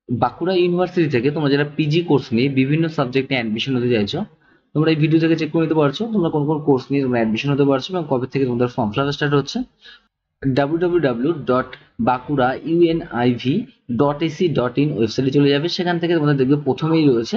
Bankura university থেকে তোমরা যারা পিজি কোর্স নিয়ে বিভিন্ন সাবজেক্টে অ্যাডমিশন হতে চাইছো, তোমরা এই ভিডিও থেকে চেক করে নিতে পারছো তোমরা কোন কোন কোর্স নিয়ে তোমরা অ্যাডমিশন হতে পারছো এবং কবে থেকে তোমাদের ফর্ম ফিল আপ স্টার্ট হচ্ছে। www.bakura.univ.ac.in ওয়েবসাইটে চলে যাবে, সেখান থেকে তোমাদের দেখবে প্রথমেই রয়েছে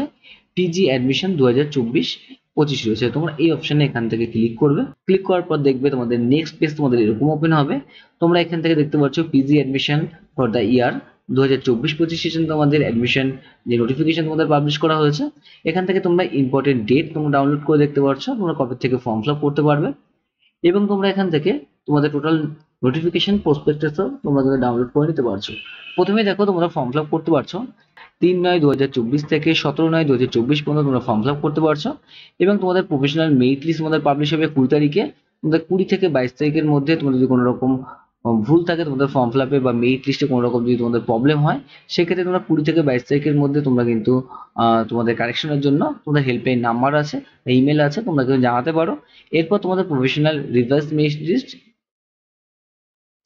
পিজি অ্যাডমিশন 2024-25 রয়েছে। তোমরা এই অপশনে এখান থেকে ক্লিক করবে, ক্লিক করার পর দেখবে তোমাদের নেক্সট পেজ তোমাদের এরকম ওপেন হবে। তোমরা এখান থেকে দেখতে পাচ্ছ PG admission for the year 2024-25 session তোমাদের অ্যাডমিশন যে নোটিফিকেশন তোমাদের পাবলিশ করা হয়েছে। এখান থেকে তোমরা ইম্পর্টেন্ট ডেট তোমরা ডাউনলোড করে দেখতে পাচ্ছ, তোমরা কবে থেকে ফর্ম ফিল আপ করতে পারবে এবং তোমরা এখান থেকে তোমাদের টোটাল নোটিফিকেশন প্রসপেক্টাসও তোমরা ডাউনলোড করে নিতে পারছো। প্রথমে দেখো তোমরা ফর্ম ফিল আপ করতে পারছো 3/9/2024 থেকে 17/9/2024 পর্যন্ত তোমরা ফর্ম ফিল আপ করতে পারছো এবং তোমাদের প্রফেশনাল মেরিট লিস্ট তোমাদের পাবলিশ হবে 20 তারিখে। তোমাদের 20 থেকে 22 তারিখের মধ্যে তোমাদের যদি কোনো রকম ভুল থাকে তোমাদের ফর্ম ফিল আপে বা মেরিট লিস্টে কোনো রকম যদি তোমাদের প্রবলেম হয়, সেক্ষেত্রে তোমরা 20 থেকে 22 তারিখের মধ্যে তোমরা কিন্তু তোমাদের কারেকশনের জন্য তোমাদের হেল্পলাইন নাম্বার আছে, ইমেল আছে, তোমরা কিন্তু জানাতে পারো। এরপর তোমাদের প্রফেশনাল রিভাইস মেরিট লিস্ট,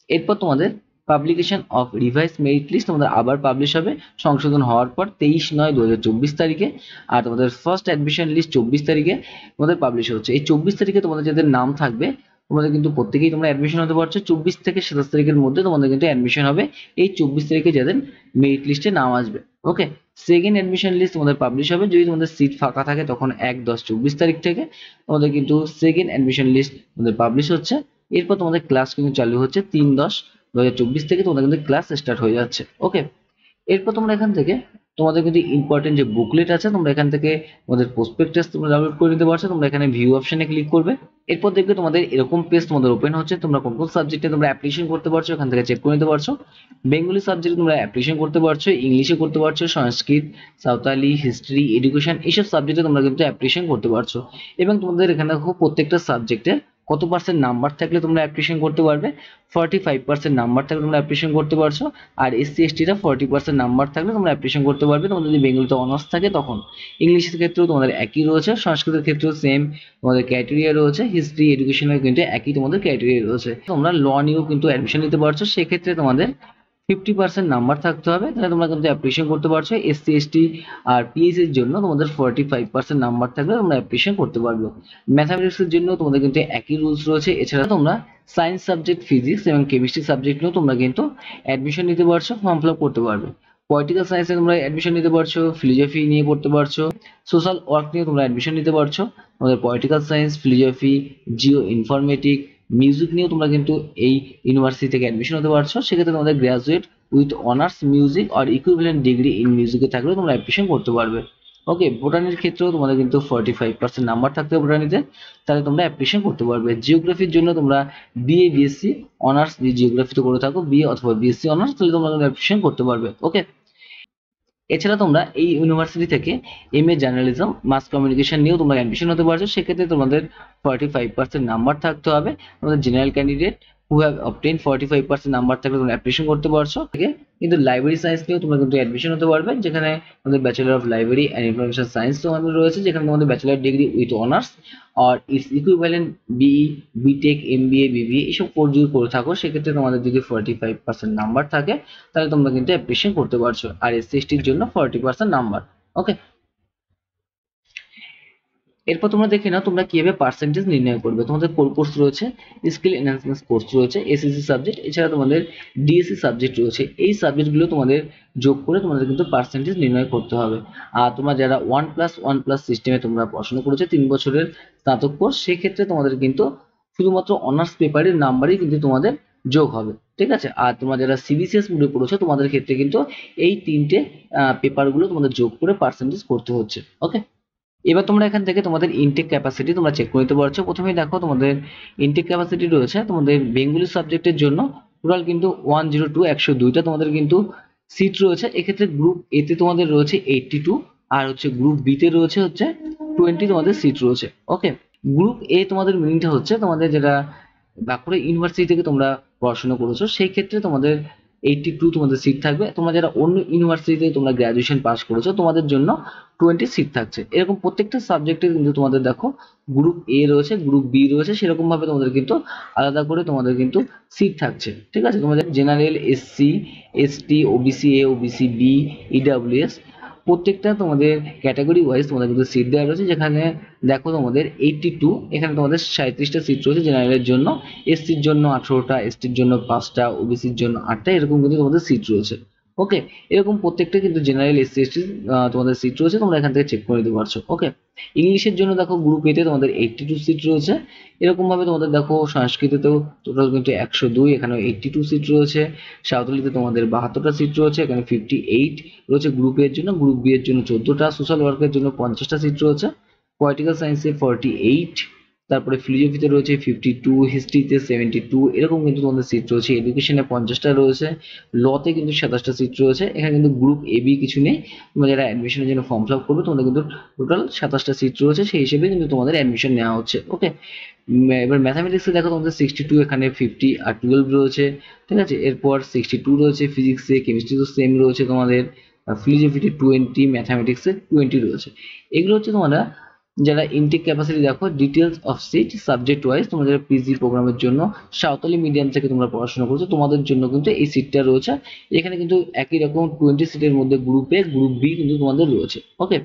এরপর তোমাদের publication of revised merit list তোমাদের আবার পাবলিশ হবে সংশোধন হওয়ার পর 23/9/2024 তারিখে। আর তোমাদের ফার্স্ট অ্যাডমিশন লিস্ট 24 তারিখে তোমাদের পাবলিশ হচ্ছে। এই 24 তারিখে তোমাদের যাদের নাম থাকবে তোমাদের কিন্তু প্রত্যেকেই তোমরা অ্যাডমিশন হতে পারছো। 24 থেকে 27 তারিখের মধ্যে তোমাদের কিন্তু অ্যাডমিশন হবে এই 24 তারিখে যাদের মেরিট লিস্টে নাম আসবে। ওকে, সেকেন্ড অ্যাডমিশন লিস্ট তোমাদের পাবলিশ হবে যদি তোমাদের সিট ফাঁকা থাকে তখন 1/10/24 তারিখ থেকে তোমাদের কিন্তু সেকেন্ড অ্যাডমিশন লিস্ট তোমাদের পাবলিশ হচ্ছে। এরপর তোমাদের ক্লাস কিন্তু চালু হচ্ছে 3/10/2024 থেকে তোমাদের কিন্তু ক্লাস স্টার্ট হয়ে যাচ্ছে। ওকে, এরপর তোমরা এখান থেকে তোমাদের কিন্তু ইম্পর্টেন্ট যে বুকলেট আছে তোমরা এখান থেকে তোমাদের প্রসপেক্টাস তোমরা ডাউনলোড করে নিতে পারছো। তোমরা এখানে ভিউ অপশনে ক্লিক করবে, এরপর দেখবে তোমাদের এরকম পেজ তোমাদের ওপেন হচ্ছে। তোমরা কোন কোন সাবজেক্টে তোমরা অ্যাপ্লিকেশন করতে পারছো এখান থেকে চেক করে নিতে পারছো। বেঙ্গলি সাবজেক্টে তোমরা অ্যাপ্লিকেশন করতে পারছো, ইংলিশে করতে পারছো, সংস্কৃত, সাঁওতালি, হিস্ট্রি, এডুকেশন এইসব সাবজেক্টে তোমরা কিন্তু অ্যাপ্লিকেশন করতে পারছো। এবং তোমাদের এখানে দেখো প্রত্যেকটা সাবজেক্টে কত পার্সেন্ট নাম্বার থাকলে তোমরা অ্যাপ্লিকেশন করতে পারবে। 45% নাম্বার থাকলে তোমরা অ্যাপ্লিকেশন করতে পারছো। আর এসসি এসটিরা 40% নাম্বার থাকলে তোমরা অ্যাপ্লিকেশন করতে পারবে। তোমাদের যদি বেঙ্গলিতে অনার্স থাকে তখন। ইংলিশের ক্ষেত্রেও তোমাদের একই রয়েছে, সংস্কৃতের ক্ষেত্রেও সেম তোমাদের ক্রাইটেরিয়া রয়েছে, হিস্ট্রি এডুকেশনের কিন্তু একই তোমাদের ক্রাইটেরিয়া রয়েছে। তোমরা ল নিয়েও কিন্তু অ্যাডমিশন নিতে পারছো, সেক্ষেত্রে তোমাদের 50% নাম্বার থাকতে হবে, তাহলে তোমরা কিন্তু অ্যাপ্লিকেশন করতে পারছো। এসসি এসটি আর পিএইচ এর জন্য তোমাদের 45% নাম্বার থাকলে তোমরা অ্যাপ্লিকেশন করতে পারবে। ম্যাথামেটিক্স এর জন্য তোমাদের কিন্তু একই রুলস রয়েছে। এছাড়া তোমরা সায়েন্স সাবজেক্ট, ফিজিক্স এবং কেমিস্ট্রি সাবজেক্ট নিয়েও তোমরা কিন্তু অ্যাডমিশন নিতে পারছো, ফর্ম ফিল আপ করতে পারবে। পলিটিক্যাল সায়েন্সে তোমরা অ্যাডমিশন নিতে পারছো, ফিলোজফি নিয়ে পড়তে পারছো, সোশ্যাল ওয়ার্ক নিয়ে তোমরা অ্যাডমিশন নিতে পারছো। তোমাদের political science, philosophy, Jio informatic, music নিয়েও তোমরা কিন্তু এই ইউনিভার্সিটি থেকে অ্যাডমিশন হতে পারছো। সেক্ষেত্রে তোমাদের গ্রাজুয়েট উইথ অনার্স মিউজিক আর ইকুইভ্যালেন্ট ডিগ্রি ইন মিউজিকে থাকলেও তোমরা অ্যাডমিশন করতে পারবে। ওকে, বোটানির ক্ষেত্রেও তোমাদের কিন্তু 45% নাম্বার থাকতে হবে বোটানিতে, তাহলে তোমরা অ্যাপ্লিকেশন করতে পারবে। জিওগ্রাফির জন্য তোমরা বিএ বিএসসি অনার্স যদি জিওগ্রাফিতে করে থাকো, বিএ অথবা বিএসসি অনার্স, তাহলে তোমরা অ্যাপ্লিকেশন করতে পারবে। ওকে, এছাড়া তোমরা এই ইউনিভার্সিটি থেকে এমএ জার্নালিজম মাস কমিউনিকেশন নিয়েও তোমরা অ্যাডমিশন হতে পারছো। সেক্ষেত্রে তোমাদের 45% নাম্বার থাকতে হবে। তোমাদের general candidate who have obtain 45% number থাকলে তোমরা অ্যাপ্লিকেশন করতে পারছো। থেকে কিন্তু লাইব্রেরি সায়েন্স নিয়েও তোমরা কিন্তু অ্যাডমিশন হতে পারবে, যেখানে তোমাদের bachelor of library and information science তোমাদের রয়েছে, যেখানে তোমাদের ব্যাচেলর ডিগ্রি উইথ অনার্স আর its equivalent BE, BTech, MBA, BBA এইসব কোর্স যদি করে থাকো, সেক্ষেত্রে তোমাদের যদি 45% নাম্বার থাকে তাহলে তোমরা কিন্তু অ্যাপ্লিকেশন করতে পারছো। আর এসসি এসটির জন্য 40% নাম্বার। ওকে, এরপর তোমরা দেখে নাও তোমরা কিভাবে পার্সেন্টেজ নির্ণয় করবে। তোমাদের কোর কোর্স রয়েছে, স্কিল এনহ্যান্সমেন্ট কোর্স রয়েছে, এসএসসি সাবজেক্ট, এছাড়া তোমাদের ডিএসসি সাবজেক্ট রয়েছে। এই সাবজেক্টগুলো তোমাদের যোগ করে তোমাদের কিন্তু পার্সেন্টেজ নির্ণয় করতে হবে। আর তোমরা যারা 1+1+ সিস্টেমে তোমরা পড়াশোনা করেছো 3 বছরের স্নাতক কোর্স, সেক্ষেত্রে তোমাদের কিন্তু শুধুমাত্র অনার্স পেপারের নাম্বারই কিন্তু তোমাদের যোগ হবে। ঠিক আছে, আর তোমরা যারা সিবিসিএস মোডে পড়েছো তোমাদের ক্ষেত্রে কিন্তু এই তিনটে পেপারগুলো তোমাদের যোগ করে পার্সেন্টেজ করতে হচ্ছে। ওকে, এবার তোমরা এখান থেকে তোমাদের ইনটেক ক্যাপাসিটি তোমরা চেক করে নিতে পারছো। প্রথমেই দেখো তোমাদের ইনটেক ক্যাপাসিটি রয়েছে তোমাদের বেঙ্গলি সাবজেক্টের জন্য টোটাল কিন্তু 102 তোমাদের কিন্তু সিট রয়েছে। এক্ষেত্রে গ্রুপ এ তে তোমাদের রয়েছে 82, আর হচ্ছে গ্রুপ বি তে রয়েছে হচ্ছে 20 তোমাদের সিট রয়েছে। ওকে, গ্রুপ এ তোমাদের মিনিংটা হচ্ছে তোমাদের যেটা বাঁকুড়া ইউনিভার্সিটি থেকে তোমরা পড়াশোনা করেছো সেই ক্ষেত্রে তোমাদের 82 তোমাদের সিট থাকবে। তোমরা যারা অন্য ইউনিভার্সিটিতে তোমরা গ্র্যাজুয়েশন পাস করেছো তোমাদের জন্য 20 সিট থাকছে। এরকম প্রত্যেকটা সাবজেক্টে কিন্তু তোমাদের দেখো গ্রুপ এ রয়েছে, গ্রুপ বি রয়েছে, সেরকম ভাবে তোমাদের কিন্তু আলাদা করে তোমাদের কিন্তু সিট থাকছে। ঠিক আছে, তোমাদের general, SC, ST, OBC A, OBC B, EWS প্রত্যেকটা তোমাদের ক্যাটাগরি ওয়াইজ তোমাদের কিন্তু সিট দেওয়া রয়েছে। যেখানে দেখো তোমাদের 82, এখানে তোমাদের 37টা সিট রয়েছে জেনারেলের জন্য, এসসির জন্য 18টা, এসটির জন্য 5টা, ওবিসির জন্য 8টা, এরকম কিন্তু তোমাদের সিট রয়েছে। ওকে, এরকম প্রত্যেকটা কিন্তু জেনারেল, এসসি, এসটি তোমাদের সিট রয়েছে, তোমরা এখান থেকে চেক করে নিতে পারছো। ওকে, ইংলিশের জন্য দেখো গ্রুপ এতে তোমাদের 82 সিট রয়েছে। এরকম ভাবে তোমাদের দেখো সংস্কৃতিতেও টোটাল কিন্তু 102, এখানে 82 সিট রয়েছে। সাঁওতালিতে তোমাদের 72টা সিট রয়েছে, এখানে 58 রয়েছে গ্রুপ এর জন্য, গ্রুপ বি এর জন্য 14টা, সোশ্যাল ওয়ার্কের জন্য 50টা সিট রয়েছে, পলিটিক্যাল সায়েন্সে 48, তারপরে ফিলোজফিতে রয়েছে 52, হিস্ট্রিতে 72, এরকম কিন্তু তোমাদের সিট রয়েছে। এডুকেশনে 50টা রয়েছে, লতে কিন্তু 27টা সিট রয়েছে। এখানে কিন্তু গ্রুপ এ বি কিছু নেই, তোমরা যারা অ্যাডমিশনের জন্য ফর্ম ফিল আপ করবে তোমাদের কিন্তু টোটাল 27টা সিট রয়েছে, সেই হিসেবে কিন্তু তোমাদের অ্যাডমিশন নেওয়া হচ্ছে। ওকে, এবার ম্যাথামেটিক্সে দেখো তোমাদের 62, এখানে 50 আর 12 রয়েছে। ঠিক আছে, এরপর 62 রয়েছে ফিজিক্সে, কেমিস্ট্রি তো সেম রয়েছে তোমাদের, ফিলোজফিতে 20, ম্যাথামেটিক্সে 20 রয়েছে। এগুলো হচ্ছে তোমরা যারা ইনটেক ক্যাপাসিটি দেখো details of seat subject wise, তোমরা যারা পিজি প্রোগ্রামের জন্য সাঁওতালি মিডিয়াম থেকে তোমরা পড়াশোনা করছো তোমাদের জন্য কিন্তু এই সিটটা রয়েছে। এখানে কিন্তু একই রকম 20 সিটের মধ্যে গ্রুপ এ, গ্রুপ বি কিন্তু তোমাদের রয়েছে। ওকে,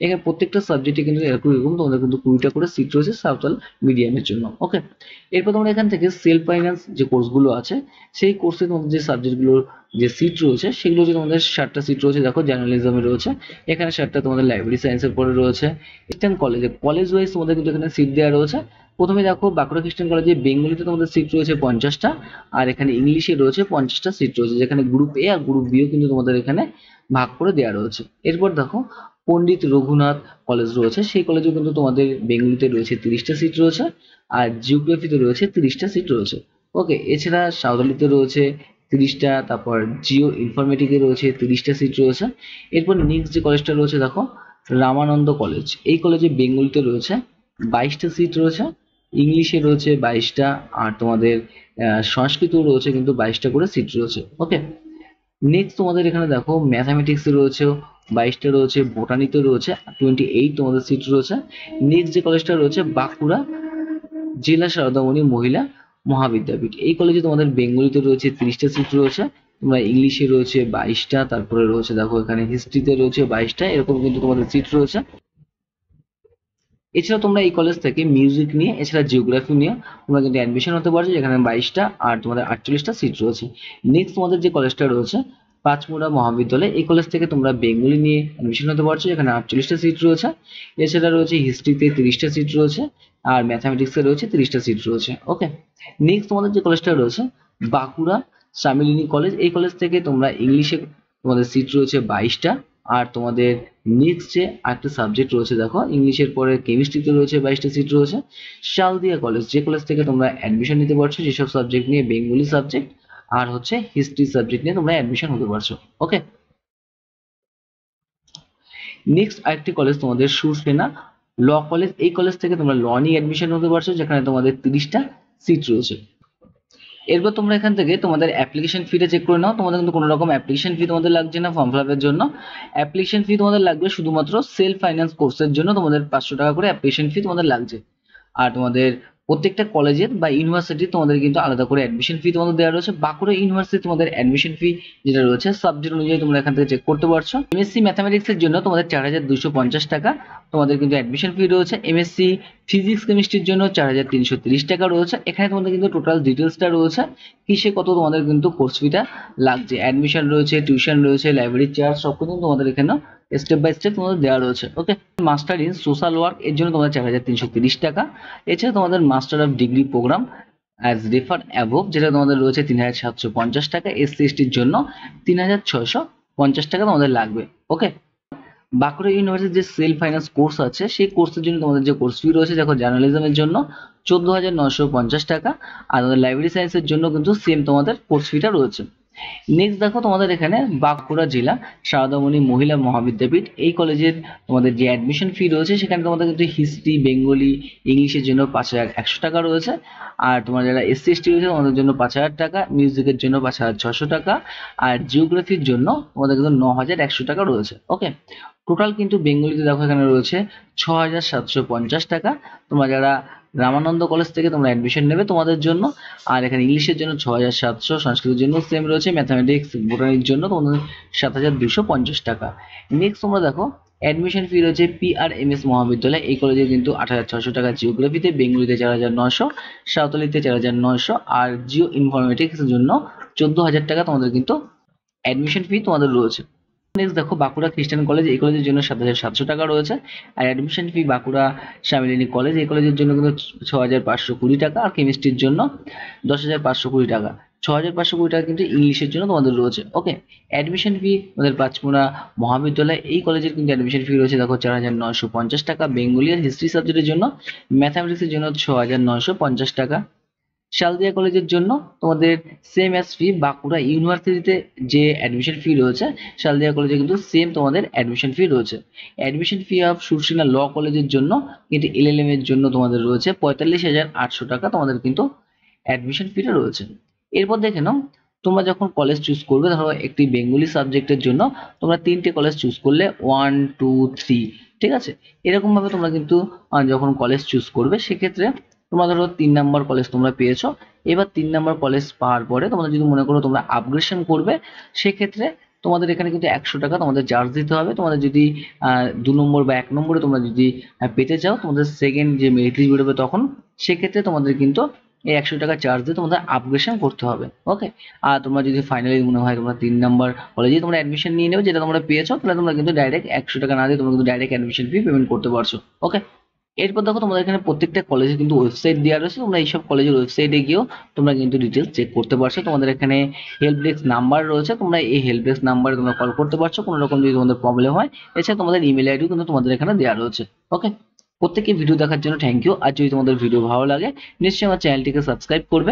এখানে প্রত্যেকটা সাবজেক্টে কিন্তু এরকম তোমাদের কিন্তু 20টা করে সিট রয়েছে সাঁওতাল মিডিয়ামের জন্য। ওকে, এরপর তোমরা এখান থেকে সেলফ ফাইন্যান্স যে কোর্সগুলো আছে সেই কোর্সে তোমাদের যে সাবজেক্টগুলোর যে সিট রয়েছে সেগুলো হচ্ছে তোমাদের 60টা সিট রয়েছে। দেখো জার্নালিজমে রয়েছে, এখানে 60টা তোমাদের লাইব্রেরি সায়েন্সের পরে রয়েছে। খ্রিস্টান কলেজে, কলেজ ওয়াইজ তোমাদের কিন্তু এখানে সিট দেওয়া রয়েছে। প্রথমে দেখো বাঁকুড়া খ্রিস্টান কলেজে বেঙ্গলিতে তোমাদের সিট রয়েছে 50টা, আর এখানে ইংলিশে রয়েছে 50টা সিট রয়েছে, যেখানে গ্রুপ এ আর গ্রুপ বিও কিন্তু তোমাদের এখানে ভাগ করে দেওয়া রয়েছে। এরপর দেখো পণ্ডিত রঘুনাথ কলেজ রয়েছে, সেই কলেজেও কিন্তু তোমাদের বেঙ্গলিতে রয়েছে 30টা সিট রয়েছে, আর জিওগ্রাফিতে রয়েছে 30টা সিট রয়েছে। ওকে, এছাড়া সাঁওতালিতে রয়েছে 30টা, তারপর জিও ইনফরমেটিকে রয়েছে 30টা সিট রয়েছে। এরপর নেক্সট যে কলেজটা রয়েছে দেখো রামানন্দ কলেজ, এই কলেজে বেঙ্গলিতে রয়েছে 22টা সিট রয়েছে, ইংলিশে রয়েছে 22টা, আর তোমাদের সংস্কৃতেও রয়েছে কিন্তু 22টা করে সিট রয়েছে। ওকে, নেক্সট তোমাদের এখানে দেখো ম্যাথামেটিক্সে রয়েছে 22টা রয়েছে, বোটানিতে রয়েছে 28 তোমাদের সিট রয়েছে। নেক্সট যে কলেজটা রয়েছে বাঁকুড়া জেলা সারদামণি মহিলা মহাবিদ্যাপীঠ, এই কলেজে তোমাদের বেঙ্গলিতে রয়েছে 30টা সিট রয়েছে, তোমরা ইংলিশে রয়েছে 22টা, তারপরে রয়েছে দেখো এখানে হিস্ট্রিতে রয়েছে 22টা, এরকম কিন্তু তোমাদের সিট রয়েছে। এছাড়া তোমরা এই কলেজ থেকে মিউজিক নিয়ে, এছাড়া জিওগ্রাফি নিয়ে তোমরা কিন্তু অ্যাডমিশন হতে পারছো, যেখানে 22টা আর তোমাদের 48টা সিট রয়েছে। নেক্সট তোমাদের যে কলেজটা রয়েছে পাঁচমুড়া মহাবিদ্যালয়, এই কলেজ থেকে তোমরা বেঙ্গলি নিয়ে অ্যাডমিশন হতে পারছো, যেখানে 48টা সিট রয়েছে। এছাড়া রয়েছে হিস্ট্রিতে 30টা সিট রয়েছে, আর ম্যাথামেটিক্সে রয়েছে 30টা সিট রয়েছে। ওকে, নেক্সট তোমাদের যে কলেজটা রয়েছে বাঁকুড়া সামিলিনী কলেজ, এই কলেজ থেকে তোমরা ইংলিশে তোমাদের সিট রয়েছে 22টা, আর তোমাদের নেক্সট যে আরেকটা সাবজেক্ট রয়েছে দেখো ইংলিশের পরে কেমিস্ট্রিতে রয়েছে 22টা সিট রয়েছে। শালদিয়া কলেজ, যে কলেজ থেকে তোমরা অ্যাডমিশন নিতে পারছো যেসব সাবজেক্ট নিয়ে, বেঙ্গলি সাবজেক্ট আর হচ্ছে হিস্ট্রি সাবজেক্ট নিয়ে তোমরা অ্যাডমিশন হতে পারছো। ওকে, নেক্সট আরেকটি কলেজ তোমাদের সুরসেনা ল কলেজ, এই কলেজ থেকে তোমরা ল নিয়ে অ্যাডমিশন হতে পারছো, যেখানে তোমাদের 30টা সিট রয়েছে। এরপর তোমরা এখান থেকে তোমাদের অ্যাপ্লিকেশন ফিটা চেক করে নাও, তোমাদের কিন্তু কোনো রকম অ্যাপ্লিকেশন ফি তোমাদের লাগছে না ফর্ম ফিল আপের জন্য। অ্যাপ্লিকেশন ফি তোমাদের লাগবে শুধুমাত্র সেলফ ফাইন্যান্স কোর্সের জন্য, তোমাদের 500 টাকা করে অ্যাপ্লিকেশন ফি তোমাদের লাগছে। আর তোমাদের প্রত্যেকটা কলেজের বা ইউনিভার্সিটি তোমাদের কিন্তু আলাদা করে অ্যাডমিশন ফি তোমাদের দেওয়া রয়েছে। বাঁকুড়া ইউনিভার্সিটি তোমাদের অ্যাডমিশন ফি যেটা রয়েছে সাবজেক্ট অনুযায়ী তোমরা এখান থেকে চেক করতে পারছো। এমএসসি ম্যাথামেটিক্স এর জন্য তোমাদের 4250 টাকা তোমাদের কিন্তু অ্যাডমিশন ফি রয়েছে। এমএসসি ফিজিক্স কেমিস্ট্রির জন্য 4330 টাকা রয়েছে। এখানে তোমাদের কিন্তু টোটাল ডিটেলসটা রয়েছে কিসে কত তোমাদের কিন্তু কোর্স ফিটা লাগছে, অ্যাডমিশন রয়েছে, টিউশন রয়েছে, লাইব্রেরি চার্জ সব কিন্তু তোমাদের এখানে স্টেপ বাই স্টেপ তোমাদের দেওয়া রয়েছে। Okay, master in social work এর জন্য তোমাদের 4330 টাকা। এছাড়া তোমাদের master of degree programme as refer above যেটা তোমাদের রয়েছে 3750 টাকা। এসসি এসটির জন্য 3650 টাকা তোমাদের লাগবে। ওকে, বাঁকুড়া ইউনিভার্সিটির যে সেলফ ফাইন্যান্স কোর্স আছে সেই কোর্সের জন্য তোমাদের যে কোর্স ফি রয়েছে দেখো জার্নালিজমের জন্য 14,950 টাকা, আর তোমাদের লাইব্রেরি সায়েন্সের জন্য কিন্তু সেম তোমাদের কোর্স ফিটা রয়েছে। নেক্সট দেখো তোমাদের এখানে বাঁকুড়া জেলা সারদামণি মহিলা মহাবিদ্যাপীঠ, এই কলেজের তোমাদের যে অ্যাডমিশন ফি রয়েছে সেখানে তোমাদের কিন্তু হিস্ট্রি, বেঙ্গলি, ইংলিশের জন্য 5,100 টাকা রয়েছে। আর তোমার যারা এসসি এসটি রয়েছে তোমাদের জন্য 5,000 টাকা, মিউজিকের জন্য 5,600 টাকা, আর জিওগ্রাফির জন্য তোমাদের কিন্তু 9,100 টাকা রয়েছে। ওকে, টোটাল কিন্তু বেঙ্গলিতে দেখো এখানে রয়েছে 6,750 টাকা। তোমরা যারা রামানন্দ কলেজ থেকে তোমরা অ্যাডমিশন নেবে তোমাদের জন্য, আর এখানে ইংলিশের জন্য 6,700, সংস্কৃতের জন্য সেম রয়েছে, ম্যাথামেটিক্স বোটানির জন্য তোমাদের 7,250 টাকা। নেক্সট তোমরা দেখো অ্যাডমিশন ফি রয়েছে PRMS মহাবিদ্যালয়, এই কলেজে কিন্তু 8,600 টাকা জিওগ্রাফিতে, বেঙ্গলিতে 4,900, সাঁওতালিতে 4,900, আর জিও ইনফরমেটিক্সের জন্য 14,000 টাকা তোমাদের কিন্তু অ্যাডমিশন ফি তোমাদের রয়েছে। নেক্সট দেখো বাঁকুড়া খ্রিস্টান কলেজ, এই কলেজের জন্য 7,700 টাকা রয়েছে। আর অ্যাডমিশন ফি বাঁকুড়া শ্যামিলিনী কলেজ, এই কলেজের জন্য কিন্তু 6,520 টাকা, আর কেমিস্ট্রির জন্য 10,520 টাকা। 6,520 টাকা কিন্তু ইংলিশের জন্য তোমাদের রয়েছে। ওকে, অ্যাডমিশন ফি আমাদের পাঁচমোড়া মহাবিদ্যালয়, এই কলেজের কিন্তু অ্যাডমিশন ফি রয়েছে দেখো 4,950 টাকা, বেঙ্গলি আর হিস্ট্রি সাবজেক্টের জন্য, ম্যাথামেটিক্সের জন্য 6,950 টাকা। শালদিয়া কলেজের জন্য তোমাদের সেম অ্যাজ ফি বাঁকুড়া ইউনিভার্সিটিতে যে অ্যাডমিশন ফি রয়েছে, শালদিয়া কলেজে কিন্তু সেম তোমাদের অ্যাডমিশন ফি রয়েছে। অ্যাডমিশন ফি অফ সুরসিনা ল কলেজের জন্য কিন্তু LLM এর জন্য তোমাদের রয়েছে 45,800 টাকা, তোমাদের কিন্তু অ্যাডমিশন ফিটা রয়েছে। এরপর দেখে নাও তোমরা যখন কলেজ চুজ করবে, ধরো একটি বেঙ্গলি সাবজেক্টের জন্য তোমরা 3টে কলেজ চুজ করলে 1, 2, 3, ঠিক আছে। এরকম ভাবে তোমরা কিন্তু যখন কলেজ চুজ করবে সেক্ষেত্রে তোমরা ধরো 3 নাম্বার কলেজ তোমরা পেয়েছো, এবার 3 নাম্বার কলেজ পাওয়ার পরে তোমরা যদি মনে করো তোমরা আপগ্রেডেশন করবে, সেক্ষেত্রে তোমাদের এখানে কিন্তু 100 টাকা তোমাদের চার্জ দিতে হবে। তোমাদের যদি 2 নম্বর বা 1 নম্বরে তোমরা যদি পেতে চাও, তোমাদের সেকেন্ড যে মেরিট লিস্ট বেরোবে তখন, সেক্ষেত্রে তোমাদের কিন্তু এই 100 টাকা চার্জ দিয়ে তোমাদের আপগ্রেডেশন করতে হবে। ওকে, আর তোমরা যদি ফাইনালি মনে হয় তোমরা 3 নাম্বার কলেজে তোমরা অ্যাডমিশন নিয়ে নেবে যেটা তোমরা পেয়েছো, তাহলে তোমরা কিন্তু ডাইরেক্ট 100 টাকা না দিয়ে তোমরা কিন্তু ডাইরেক্ট অ্যাডমিশন ফি পেমেন্ট করতে পারছো। ওকে, এরপর দেখো তোমাদের এখানে প্রত্যেকটা কলেজে কিন্তু ওয়েবসাইট দেওয়া রয়েছে, তোমরা এইসব কলেজের ওয়েবসাইটে গিয়েও তোমরা কিন্তু ডিটেলস চেক করতে পারছো। তোমাদের এখানে হেল্প ডেস্ক নাম্বার রয়েছে, তোমরা এই হেল্প ডেস্ক নাম্বারে তোমরা কল করতে পারছো কোনো রকম যদি তোমাদের প্রবলেম হয়। এছাড়া তোমাদের ইমেল আইডিও কিন্তু তোমাদের এখানে দেওয়া রয়েছে। ওকে, প্রত্যেককে ভিডিও দেখার জন্য থ্যাংক ইউ। আর যদি তোমাদের ভিডিও ভালো লাগে নিশ্চয়ই আমার চ্যানেলটিকে সাবস্ক্রাইব করবে।